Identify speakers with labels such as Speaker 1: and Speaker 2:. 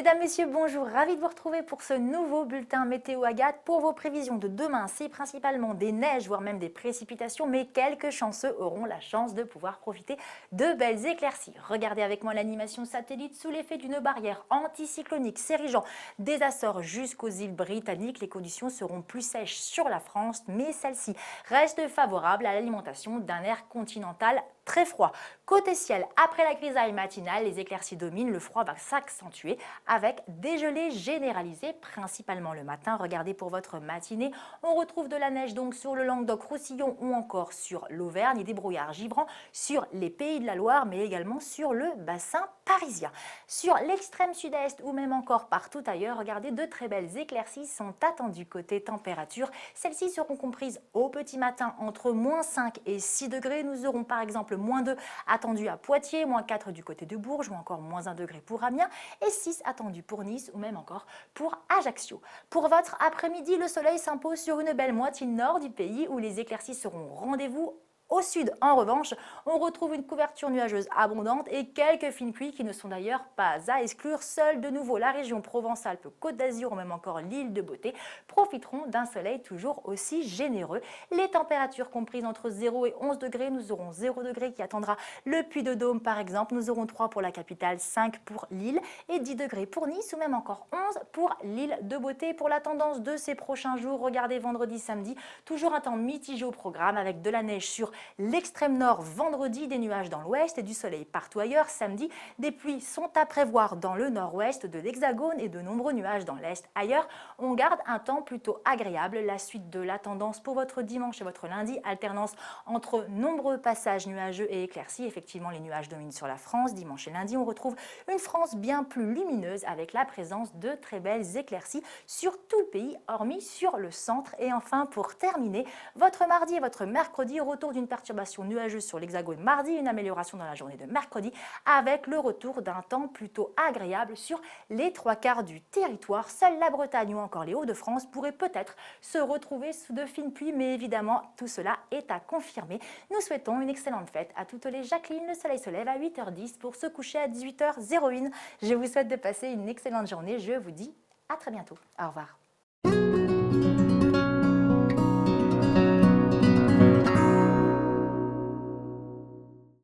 Speaker 1: Mesdames, Messieurs, bonjour, ravi de vous retrouver pour ce nouveau bulletin météo Agathe. Pour vos prévisions de demain, c'est principalement des neiges, voire même des précipitations, mais quelques chanceux auront la chance de pouvoir profiter de belles éclaircies. Regardez avec moi l'animation satellite sous l'effet d'une barrière anticyclonique s'érigeant des Açores jusqu'aux îles britanniques. Les conditions seront plus sèches sur la France, mais celle-ci reste favorable à l'alimentation d'un air continental très froid. Côté ciel, après la grisaille matinale, les éclaircies dominent, le froid va s'accentuer avec des gelées généralisées, principalement le matin. Regardez pour votre matinée, on retrouve de la neige donc sur le Languedoc-Roussillon ou encore sur l'Auvergne et des brouillards givrants sur les Pays de la Loire, mais également sur le bassin parisien. Sur l'extrême sud-est ou même encore partout ailleurs, regardez, de très belles éclaircies sont attendues côté température. Celles-ci seront comprises au petit matin entre moins 5 et 6 degrés. Nous aurons par exemple moins 2 attendus à Poitiers, moins 4 du côté de Bourges ou encore moins 1 degré pour Amiens et 6 attendus pour Nice ou même encore pour Ajaccio. Pour votre après-midi, le soleil s'impose sur une belle moitié nord du pays où les éclaircies seront au rendez-vous. Au sud, en revanche, on retrouve une couverture nuageuse abondante et quelques fines pluies qui ne sont d'ailleurs pas à exclure. Seule de nouveau la région Provence-Alpes-Côte d'Azur ou même encore l'île de Beauté profiteront d'un soleil toujours aussi généreux. Les températures comprises entre 0 et 11 degrés, nous aurons 0 degré qui attendra le Puy-de-Dôme par exemple, nous aurons 3 pour la capitale, 5 pour Lille et 10 degrés pour Nice ou même encore 11 pour l'île de Beauté. Pour la tendance de ces prochains jours, regardez vendredi, samedi, toujours un temps mitigé au programme avec de la neige sur l'extrême nord vendredi, des nuages dans l'ouest et du soleil partout ailleurs. Samedi, des pluies sont à prévoir dans le nord-ouest de l'Hexagone et de nombreux nuages dans l'est. Ailleurs, on garde un temps plutôt agréable. La suite de la tendance pour votre dimanche et votre lundi, alternance entre nombreux passages nuageux et éclaircis. Effectivement, les nuages dominent sur la France. Dimanche et lundi, on retrouve une France bien plus lumineuse avec la présence de très belles éclaircies sur tout le pays, hormis sur le centre. Et enfin, pour terminer, votre mardi et votre mercredi, retour d'une perturbation nuageuse sur l'Hexagone mardi, une amélioration dans la journée de mercredi avec le retour d'un temps plutôt agréable sur les 3/4 du territoire. Seule la Bretagne ou encore les Hauts-de-France pourraient peut-être se retrouver sous de fines pluies, mais évidemment tout cela est à confirmer. Nous souhaitons une excellente fête à toutes les Jacqueline. Le soleil se lève à 8h10 pour se coucher à 18h01. Je vous souhaite de passer une excellente journée. Je vous dis à très bientôt. Au revoir.